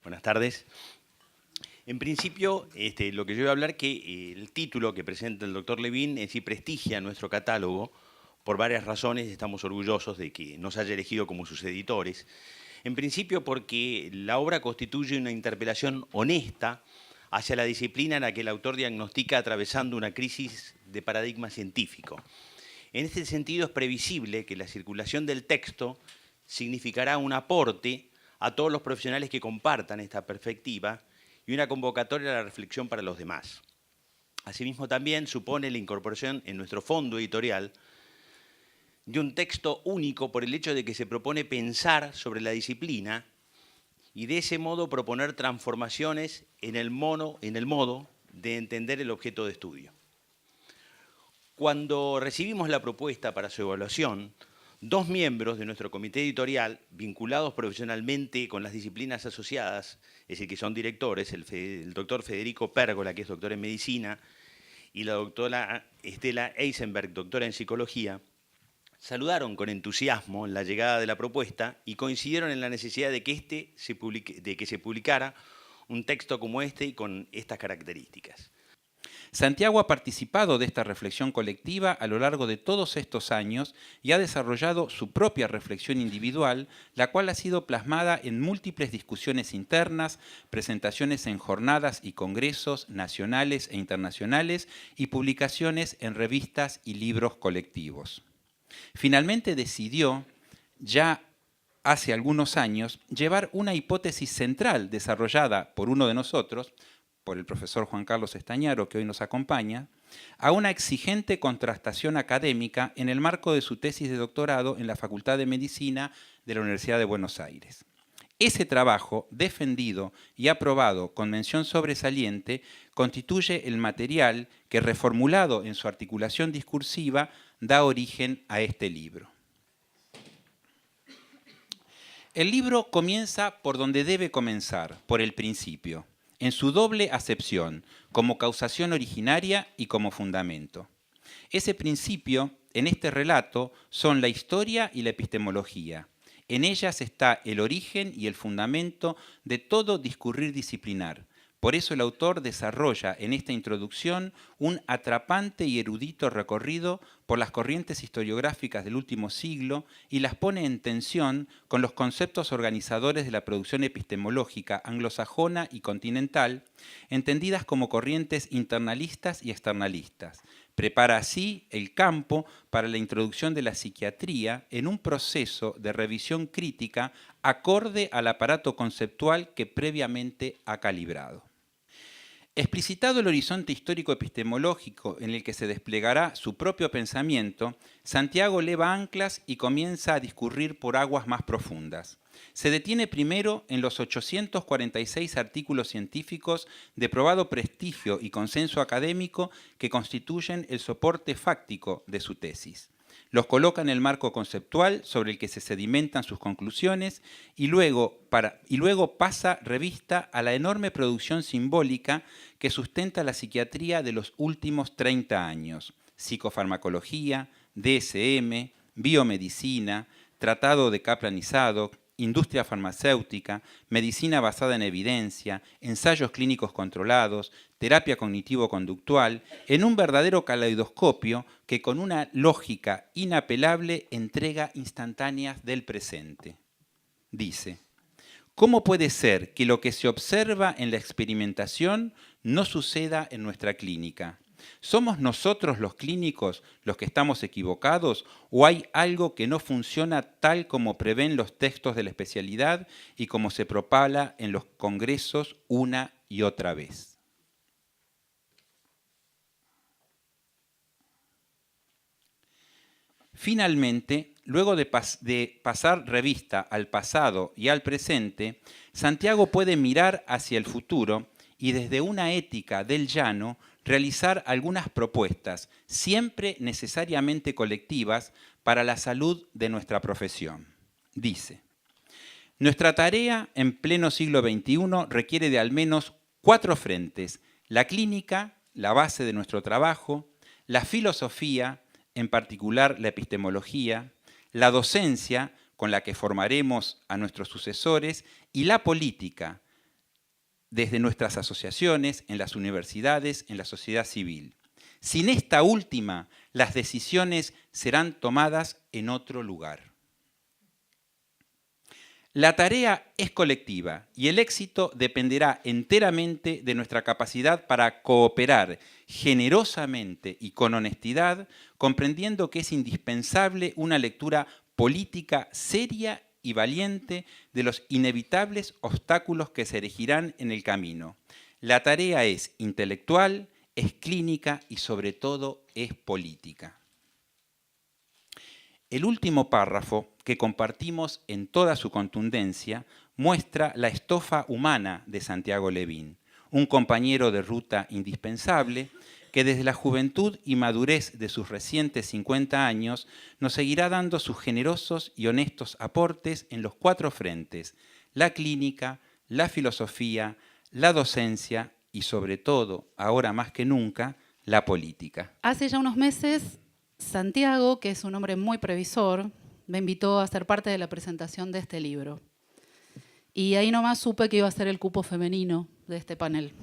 Buenas tardes. En principio, lo que yo voy a hablar que el título que presenta el doctor Levin sí prestigia nuestro catálogo por varias razones. Estamos orgullosos de que nos haya elegido como sus editores. En principio porque la obra constituye una interpelación honesta hacia la disciplina en la que el autor diagnostica atravesando una crisis de paradigma científico. En este sentido es previsible que la circulación del texto significará un aporte a todos los profesionales que compartan esta perspectiva y una convocatoria a la reflexión para los demás. Asimismo, también supone la incorporación en nuestro fondo editorial de un texto único por el hecho de que se propone pensar sobre la disciplina y de ese modo proponer transformaciones en el modo de entender el objeto de estudio. Cuando recibimos la propuesta para su evaluación, dos miembros de nuestro comité editorial, vinculados profesionalmente con las disciplinas asociadas, es decir, que son directores, el doctor Federico Pérgola, que es doctor en medicina, y la doctora Estela Eisenberg, doctora en psicología, saludaron con entusiasmo la llegada de la propuesta y coincidieron en la necesidad de que se publicara un texto como este y con estas características. Santiago ha participado de esta reflexión colectiva a lo largo de todos estos años y ha desarrollado su propia reflexión individual, la cual ha sido plasmada en múltiples discusiones internas, presentaciones en jornadas y congresos nacionales e internacionales y publicaciones en revistas y libros colectivos. Finalmente decidió, ya hace algunos años, llevar una hipótesis central desarrollada por uno de nosotros, por el profesor Juan Carlos Estañaro, que hoy nos acompaña, a una exigente contrastación académica en el marco de su tesis de doctorado en la Facultad de Medicina de la Universidad de Buenos Aires. Ese trabajo, defendido y aprobado con mención sobresaliente, constituye el material que, reformulado en su articulación discursiva, da origen a este libro. El libro comienza por donde debe comenzar, por el principio, en su doble acepción, como causación originaria y como fundamento. Ese principio, en este relato, son la historia y la epistemología. En ellas está el origen y el fundamento de todo discurrir disciplinar. Por eso el autor desarrolla en esta introducción un atrapante y erudito recorrido por las corrientes historiográficas del último siglo y las pone en tensión con los conceptos organizadores de la producción epistemológica anglosajona y continental, entendidas como corrientes internalistas y externalistas. Prepara así el campo para la introducción de la psiquiatría en un proceso de revisión crítica acorde al aparato conceptual que previamente ha calibrado. Explicitado el horizonte histórico-epistemológico en el que se desplegará su propio pensamiento, Santiago leva anclas y comienza a discurrir por aguas más profundas. Se detiene primero en los 846 artículos científicos de probado prestigio y consenso académico que constituyen el soporte fáctico de su tesis. Los coloca en el marco conceptual sobre el que se sedimentan sus conclusiones y luego pasa revista a la enorme producción simbólica que sustenta la psiquiatría de los últimos 30 años. Psicofarmacología, DSM, biomedicina, tratado de Kaplan y Zadok, industria farmacéutica, medicina basada en evidencia, ensayos clínicos controlados, terapia cognitivo-conductual, en un verdadero caleidoscopio que con una lógica inapelable entrega instantáneas del presente. Dice, ¿cómo puede ser que lo que se observa en la experimentación no suceda en nuestra clínica? ¿Somos nosotros los clínicos los que estamos equivocados o hay algo que no funciona tal como prevén los textos de la especialidad y como se propala en los congresos una y otra vez? Finalmente, luego de pasar revista al pasado y al presente, Santiago puede mirar hacia el futuro y desde una ética del llano realizar algunas propuestas, siempre necesariamente colectivas, para la salud de nuestra profesión. Dice, nuestra tarea en pleno siglo XXI requiere de al menos 4 frentes: la clínica, la base de nuestro trabajo; la filosofía, en particular la epistemología; la docencia, con la que formaremos a nuestros sucesores; y la política, desde nuestras asociaciones, en las universidades, en la sociedad civil. Sin esta última, las decisiones serán tomadas en otro lugar. La tarea es colectiva y el éxito dependerá enteramente de nuestra capacidad para cooperar generosamente y con honestidad, comprendiendo que es indispensable una lectura política seria y valiente de los inevitables obstáculos que se erigirán en el camino. La tarea es intelectual, es clínica y sobre todo es política. El último párrafo, que compartimos en toda su contundencia, muestra la estofa humana de Santiago Levin, un compañero de ruta indispensable que desde la juventud y madurez de sus recientes 50 años nos seguirá dando sus generosos y honestos aportes en los 4 frentes: la clínica, la filosofía, la docencia y sobre todo, ahora más que nunca, la política. Hace ya unos meses, Santiago, que es un hombre muy previsor, me invitó a ser parte de la presentación de este libro. Y ahí nomás supe que iba a ser el cupo femenino de este panel.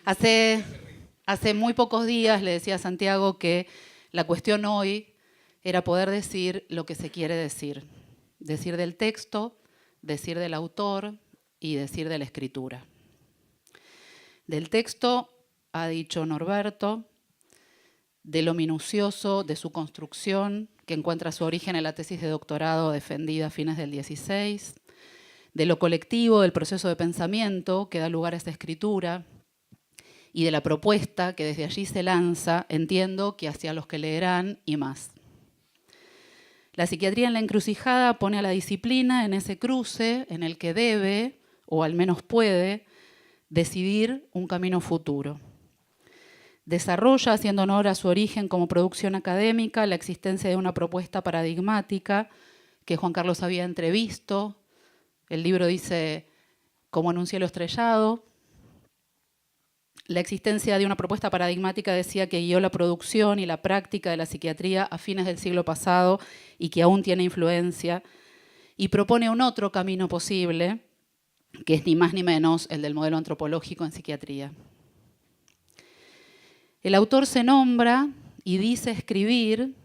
Hace muy pocos días le decía a Santiago que la cuestión hoy era poder decir lo que se quiere decir. Decir del texto, decir del autor y decir de la escritura. Del texto ha dicho Norberto, de lo minucioso de su construcción, que encuentra su origen en la tesis de doctorado defendida a fines del 16, de lo colectivo, del proceso de pensamiento que da lugar a esta escritura, y de la propuesta que desde allí se lanza, entiendo que hacia los que leerán y más. La psiquiatría en la encrucijada pone a la disciplina en ese cruce en el que debe, o al menos puede, decidir un camino futuro. Desarrolla, haciendo honor a su origen como producción académica, la existencia de una propuesta paradigmática que Juan Carlos había entrevisto. El libro dice, como en un cielo estrellado. La existencia de una propuesta paradigmática decía que guió la producción y la práctica de la psiquiatría a fines del siglo pasado y que aún tiene influencia, y propone un otro camino posible, que es ni más ni menos el del modelo antropológico en psiquiatría. El autor se nombra y dice escribir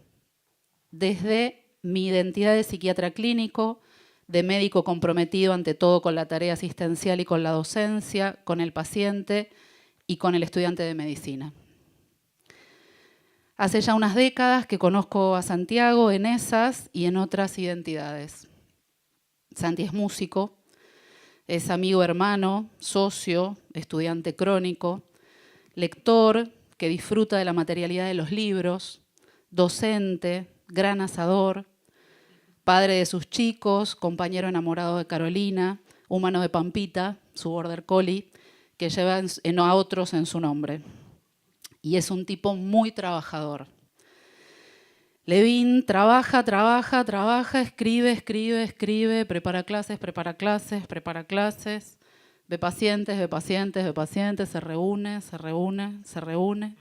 desde mi identidad de psiquiatra clínico, de médico comprometido ante todo con la tarea asistencial y con la docencia, con el paciente y con el estudiante de medicina. Hace ya unas décadas que conozco a Santiago en esas y en otras identidades. Santi es músico, es amigo, hermano, socio, estudiante crónico, lector que disfruta de la materialidad de los libros, docente, gran asador, padre de sus chicos, compañero enamorado de Carolina, humano de Pampita, su border collie, que lleva a otros en su nombre. Y es un tipo muy trabajador. Levin trabaja, escribe, prepara clases, ve pacientes, se reúne.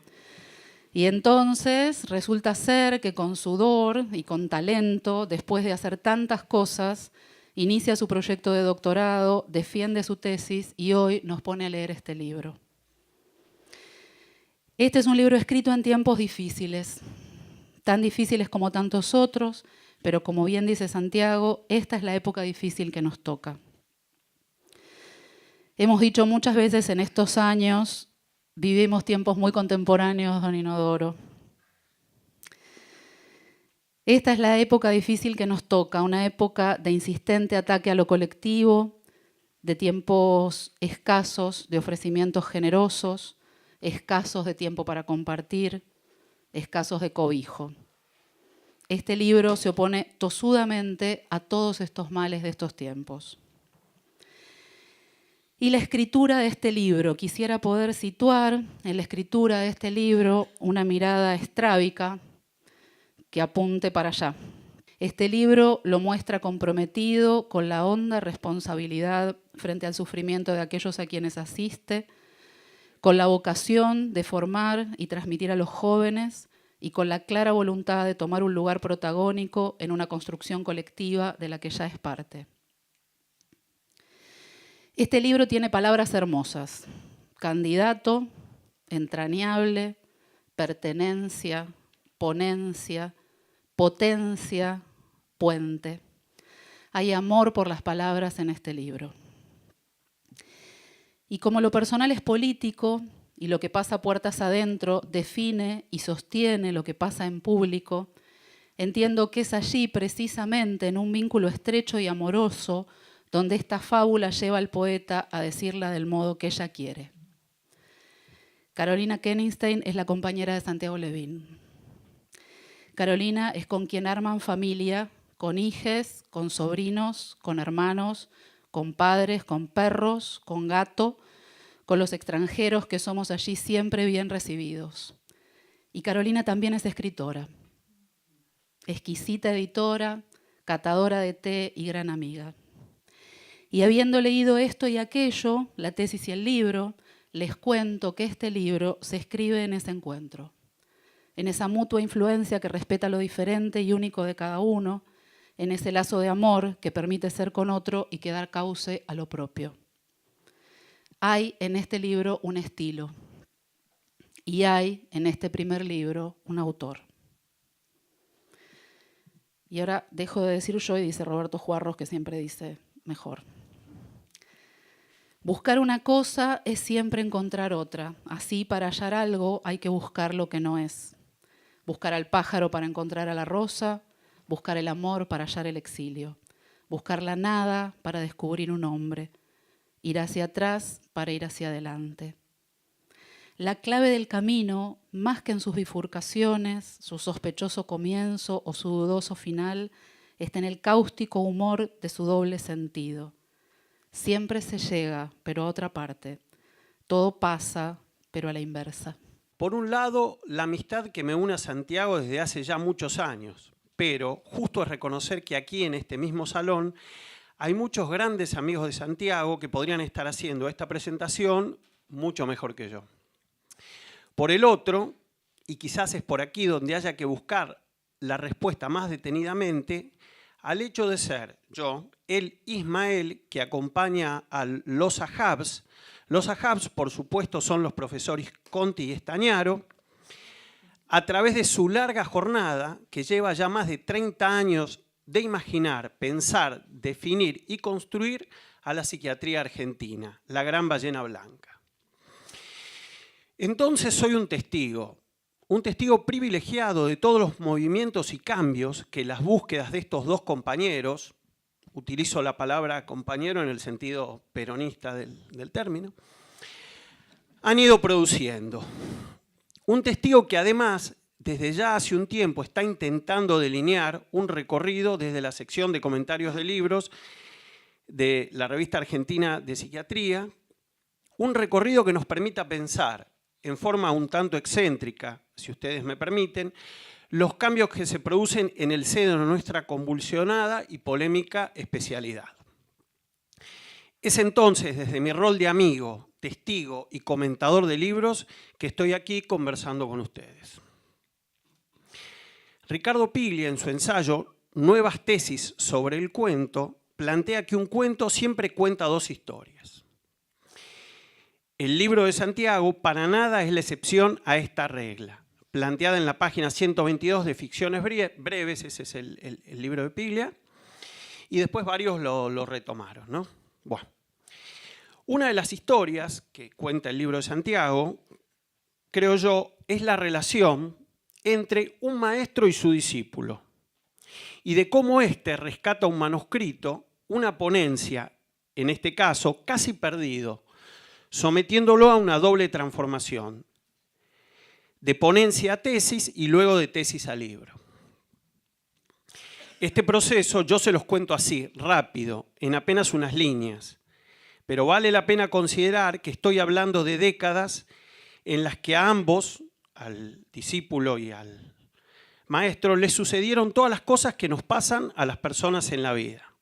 Y entonces resulta ser que con sudor y con talento, después de hacer tantas cosas, inicia su proyecto de doctorado, defiende su tesis y hoy nos pone a leer este libro. Este es un libro escrito en tiempos difíciles, tan difíciles como tantos otros, pero como bien dice Santiago, esta es la época difícil que nos toca. Hemos dicho muchas veces en estos años, vivimos tiempos muy contemporáneos, don Inodoro. Esta es la época difícil que nos toca, una época de insistente ataque a lo colectivo, de tiempos escasos, de ofrecimientos generosos, escasos de tiempo para compartir, escasos de cobijo. Este libro se opone tosudamente a todos estos males de estos tiempos. Y la escritura de este libro, quisiera poder situar en la escritura de este libro una mirada estrábica que apunte para allá. Este libro lo muestra comprometido con la honda responsabilidad frente al sufrimiento de aquellos a quienes asiste, con la vocación de formar y transmitir a los jóvenes y con la clara voluntad de tomar un lugar protagónico en una construcción colectiva de la que ya es parte. Este libro tiene palabras hermosas: candidato, entrañable, pertenencia, ponencia, potencia, puente. Hay amor por las palabras en este libro. Y como lo personal es político y lo que pasa puertas adentro define y sostiene lo que pasa en público, entiendo que es allí, precisamente, en un vínculo estrecho y amoroso, donde esta fábula lleva al poeta a decirla del modo que ella quiere. Carolina Kenigshteyn es la compañera de Santiago Levin. Carolina es con quien arman familia, con hijes, con sobrinos, con hermanos, con padres, con perros, con gato, con los extranjeros que somos allí siempre bien recibidos. Y Carolina también es escritora, exquisita editora, catadora de té y gran amiga. Y habiendo leído esto y aquello, la tesis y el libro, les cuento que este libro se escribe en ese encuentro, en esa mutua influencia que respeta lo diferente y único de cada uno, en ese lazo de amor que permite ser con otro y que da cauce a lo propio. Hay en este libro un estilo y hay en este primer libro un autor. Y ahora dejo de decir yo y dice Roberto Juarros, que siempre dice mejor. Buscar una cosa es siempre encontrar otra. Así, para hallar algo hay que buscar lo que no es. Buscar al pájaro para encontrar a la rosa, buscar el amor para hallar el exilio, buscar la nada para descubrir un hombre, ir hacia atrás para ir hacia adelante. La clave del camino, más que en sus bifurcaciones, su sospechoso comienzo o su dudoso final, está en el cáustico humor de su doble sentido. Siempre se llega, pero a otra parte. Todo pasa, pero a la inversa. Por un lado, la amistad que me une a Santiago desde hace ya muchos años, pero justo es reconocer que aquí en este mismo salón hay muchos grandes amigos de Santiago que podrían estar haciendo esta presentación mucho mejor que yo. Por el otro, y quizás es por aquí donde haya que buscar la respuesta más detenidamente, al hecho de ser yo, el Ismael, que acompaña a los Ahabs. Los Ahabs, por supuesto, son los profesores Conti y Estañaro, a través de su larga jornada, que lleva ya más de 30 años de imaginar, pensar, definir y construir a la psiquiatría argentina, la gran ballena blanca. Entonces soy un testigo privilegiado de todos los movimientos y cambios que las búsquedas de estos dos compañeros, utilizo la palabra compañero en el sentido peronista del término, han ido produciendo. Un testigo que además, desde ya hace un tiempo, está intentando delinear un recorrido desde la sección de comentarios de libros de la Revista Argentina de Psiquiatría, un recorrido que nos permita pensar en forma un tanto excéntrica, si ustedes me permiten, los cambios que se producen en el seno de nuestra convulsionada y polémica especialidad. Es entonces, desde mi rol de amigo, testigo y comentador de libros, que estoy aquí conversando con ustedes. Ricardo Piglia, en su ensayo Nuevas tesis sobre el cuento, plantea que un cuento siempre cuenta dos historias. El libro de Santiago para nada es la excepción a esta regla, planteada en la página 122 de Ficciones breves, ese es el libro de Piglia, y después varios lo retomaron, ¿no? Bueno. Una de las historias que cuenta el libro de Santiago, creo yo, es la relación entre un maestro y su discípulo, y de cómo éste rescata un manuscrito, una ponencia, en este caso casi perdido, sometiéndolo a una doble transformación, de ponencia a tesis y luego de tesis a libro. Este proceso yo se los cuento así, rápido, en apenas unas líneas, pero vale la pena considerar que estoy hablando de décadas en las que a ambos, al discípulo y al maestro, les sucedieron todas las cosas que nos pasan a las personas en la vida.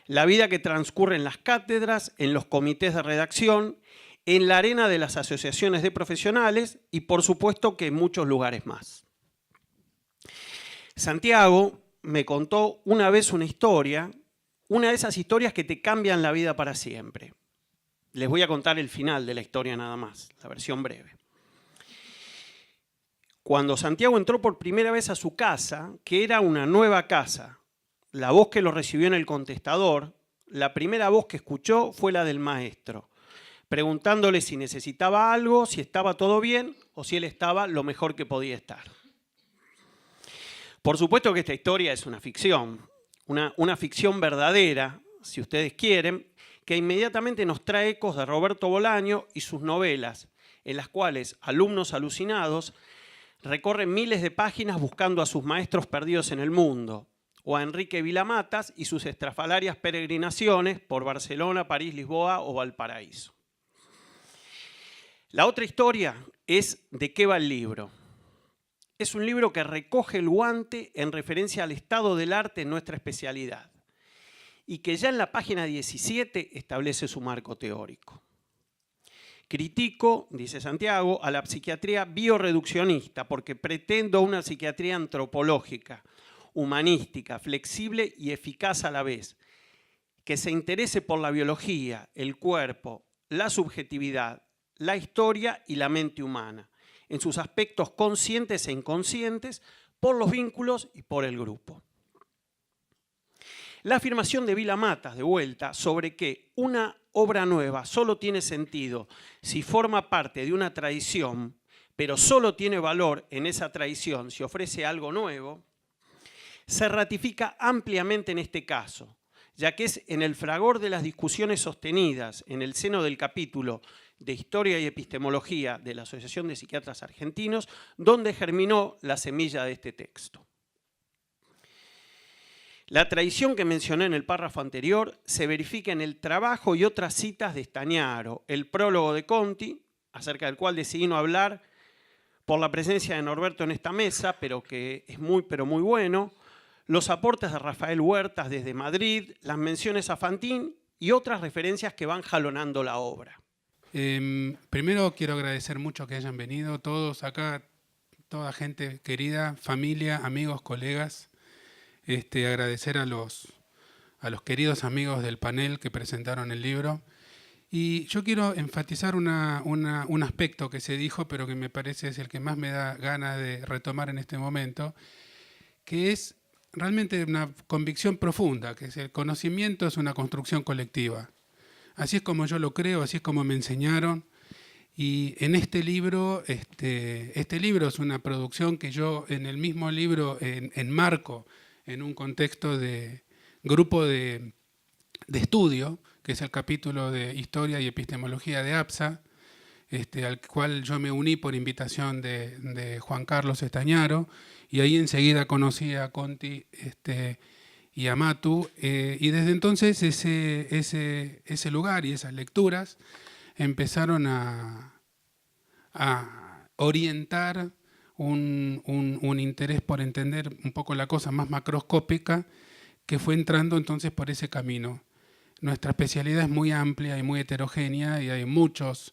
La vida que transcurre en las cátedras, en los comités de redacción, en la arena de las asociaciones de profesionales y por supuesto que en muchos lugares más. Santiago me contó una vez una historia, una de esas historias que te cambian la vida para siempre. Les voy a contar el final de la historia nada más, la versión breve. Cuando Santiago entró por primera vez a su casa, que era una nueva casa, la voz que lo recibió en el contestador, la primera voz que escuchó fue la del maestro, preguntándole si necesitaba algo, si estaba todo bien o si él estaba lo mejor que podía estar. Por supuesto que esta historia es una ficción, una ficción verdadera, si ustedes quieren, que inmediatamente nos trae ecos de Roberto Bolaño y sus novelas, en las cuales alumnos alucinados recorren miles de páginas buscando a sus maestros perdidos en el mundo, o a Enrique Vilamatas y sus estrafalarias peregrinaciones por Barcelona, París, Lisboa o Valparaíso. La otra historia es ¿de qué va el libro? Es un libro que recoge el guante en referencia al estado del arte en nuestra especialidad y que ya en la página 17 establece su marco teórico. Critico, dice Santiago, a la psiquiatría biorreduccionista porque pretendo una psiquiatría antropológica, humanística, flexible y eficaz a la vez, que se interese por la biología, el cuerpo, la subjetividad, la historia y la mente humana, en sus aspectos conscientes e inconscientes, por los vínculos y por el grupo. La afirmación de Vilamatas, de vuelta, sobre que una obra nueva solo tiene sentido si forma parte de una tradición, pero solo tiene valor en esa tradición si ofrece algo nuevo, se ratifica ampliamente en este caso, ya que es en el fragor de las discusiones sostenidas en el seno del capítulo de Historia y Epistemología de la Asociación de Psiquiatras Argentinos donde germinó la semilla de este texto. La tradición que mencioné en el párrafo anterior se verifica en el trabajo y otras citas de Stagnaro, el prólogo de Conti, acerca del cual decidí no hablar por la presencia de Norberto en esta mesa, pero que es muy bueno, los aportes de Rafael Huertas desde Madrid, las menciones a Fantín y otras referencias que van jalonando la obra. Primero quiero agradecer mucho que hayan venido todos acá, toda gente querida, familia, amigos, colegas. Agradecer a los queridos amigos del panel que presentaron el libro. Y yo quiero enfatizar un aspecto que se dijo, pero que me parece es el que más me da ganas de retomar en este momento, que es realmente una convicción profunda, que es el conocimiento es una construcción colectiva. Así es como yo lo creo, así es como me enseñaron. Y en este libro es una producción que yo en el mismo libro enmarco en un contexto de grupo de estudio, que es el capítulo de Historia y Epistemología de APSA, al cual yo me uní por invitación de Juan Carlos Estañaro, y ahí enseguida conocí a Conti y a Matu, y desde entonces ese lugar y esas lecturas empezaron a orientar un interés por entender un poco la cosa más macroscópica que fue entrando entonces por ese camino. Nuestra especialidad es muy amplia y muy heterogénea y hay muchas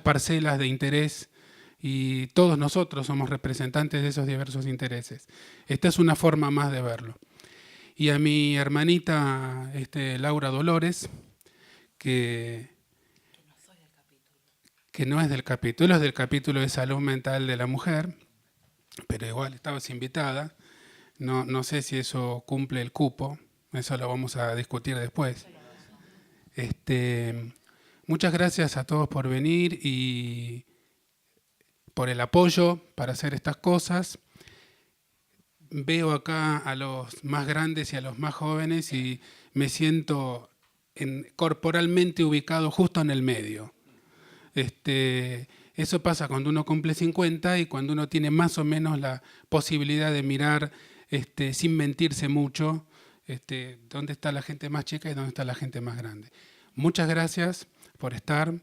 parcelas de interés y todos nosotros somos representantes de esos diversos intereses. Esta es una forma más de verlo. Y a mi hermanita Laura Dolores, que no es del capítulo, es del capítulo de salud mental de la mujer, pero igual estabas invitada. No sé si eso cumple el cupo, eso lo vamos a discutir después. Muchas gracias a todos por venir y por el apoyo para hacer estas cosas. Veo acá a los más grandes y a los más jóvenes y me siento corporalmente ubicado justo en el medio. Eso pasa cuando uno cumple 50 y cuando uno tiene más o menos la posibilidad de mirar sin mentirse mucho dónde está la gente más chica y dónde está la gente más grande. Muchas gracias por estar.